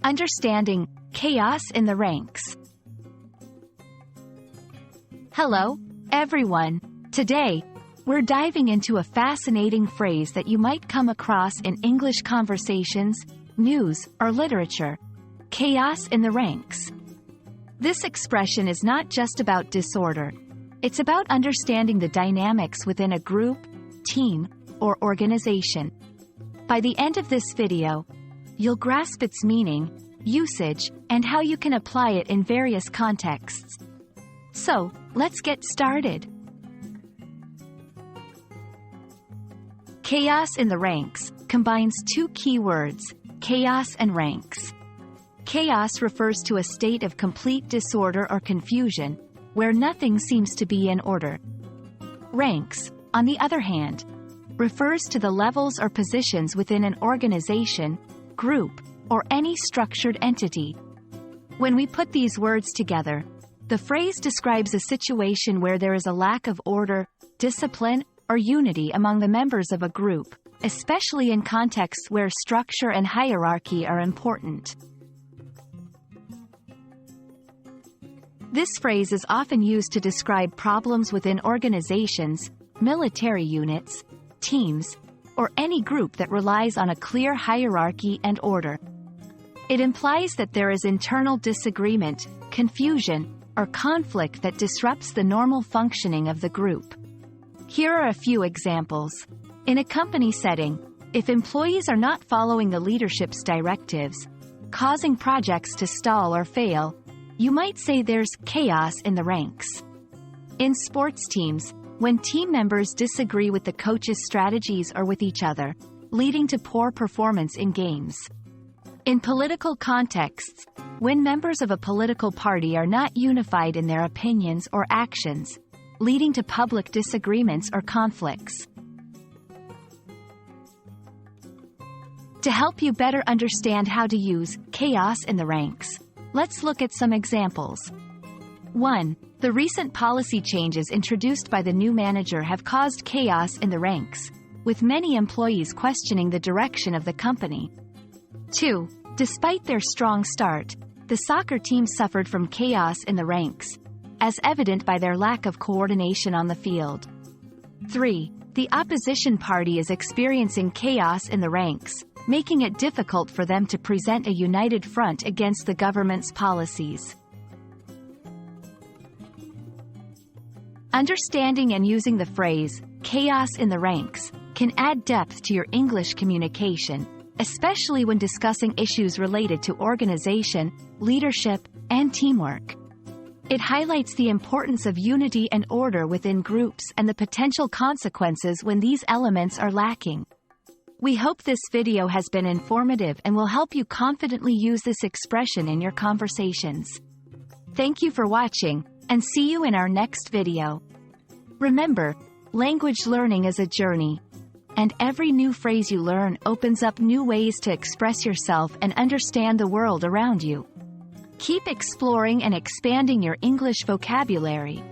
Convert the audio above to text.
Understanding chaos in the ranks. Hello, everyone. Today, we're diving into a fascinating phrase that you might come across in English conversations, news, or literature: chaos in the ranks. This expression is not just about disorder. It's about understanding the dynamics within a group, team, or organization. By the end of this video, you'll grasp its meaning, usage, and how you can apply it in various contexts. So, let's get started. Chaos in the ranks combines two key words: chaos and ranks. Chaos refers to a state of complete disorder or confusion, where nothing seems to be in order. Ranks, on the other hand, refers to the levels or positions within an organization, group, or any structured entity. When we put these words together, the phrase describes a situation where there is a lack of order, discipline, or unity among the members of a group, especially in contexts where structure and hierarchy are important. This phrase is often used to describe problems within organizations, military units, teams, or any group that relies on a clear hierarchy and order. It implies that there is internal disagreement, confusion, or conflict that disrupts the normal functioning of the group. Here are a few examples. In a company setting, if employees are not following the leadership's directives, causing projects to stall or fail, you might say there's chaos in the ranks. In sports teams, when team members disagree with the coach's strategies or with each other, leading to poor performance in games. In political contexts, when members of a political party are not unified in their opinions or actions, leading to public disagreements or conflicts. To help you better understand how to use chaos in the ranks, let's look at some examples. 1. The recent policy changes introduced by the new manager have caused chaos in the ranks, with many employees questioning the direction of the company. 2. Despite their strong start, the soccer team suffered from chaos in the ranks, as evident by their lack of coordination on the field. 3. The opposition party is experiencing chaos in the ranks, making it difficult for them to present a united front against the government's policies. Understanding and using the phrase, chaos in the ranks, can add depth to your English communication, especially when discussing issues related to organization, leadership, and teamwork. It highlights the importance of unity and order within groups and the potential consequences when these elements are lacking. We hope this video has been informative and will help you confidently use this expression in your conversations. Thank you for watching, and see you in our next video. Remember, language learning is a journey, and every new phrase you learn opens up new ways to express yourself and understand the world around you. Keep exploring and expanding your English vocabulary.